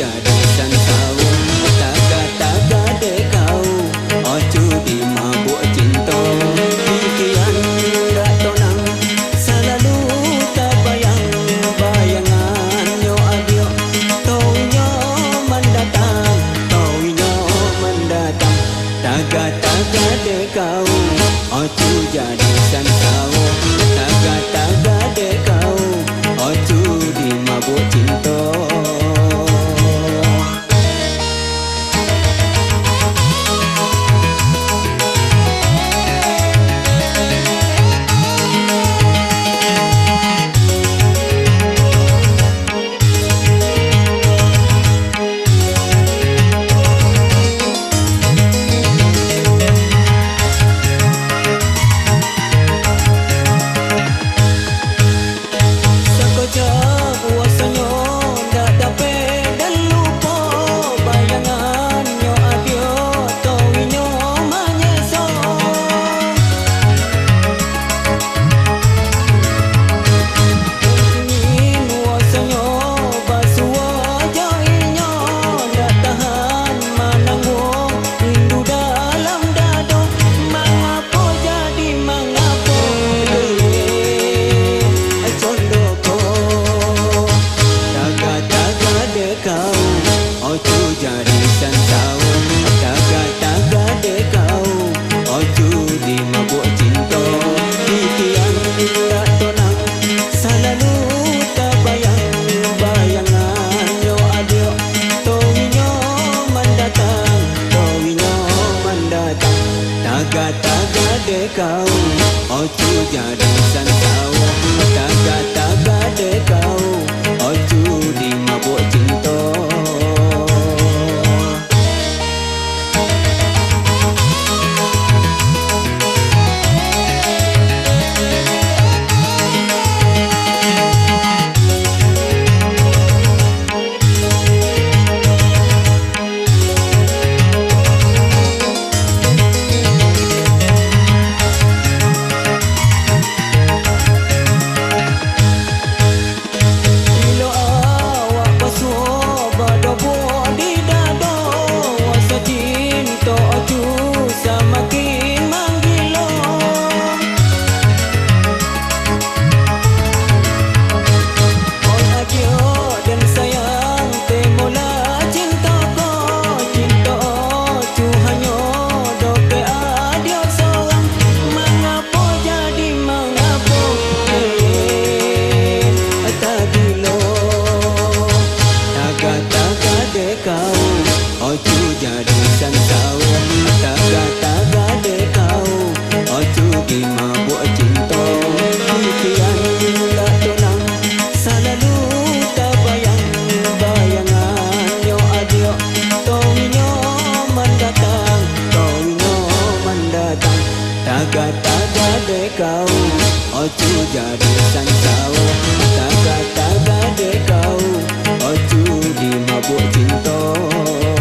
jadi sansau taga-taga dek kau ocu di mabuk cinta pikiran dak tonang selalu terbayang bayangan yo adio taunya mendatang taga-taga dek kau ocu jadi sansau taga-taga dek kau ocu di mabuk cinta. Jadi sansau taga-taga dek kau ocu di mabuk cinta pikiran dak tonang selalu terbayang bayangan yo adio taunya mendatang taga-taga dek kau ocu jadi sansau taga-taga dek kau ocu di mabuk cinta. Ocu jadi sansau taga-taga dek kau ocu di mabuk cinta pikiran dak tonang selalu terbayang bayangan yo adio taunya mendatang taga-taga dek kau ocu jadi sansau taga-taga dek kau ocu di mabuk cinta.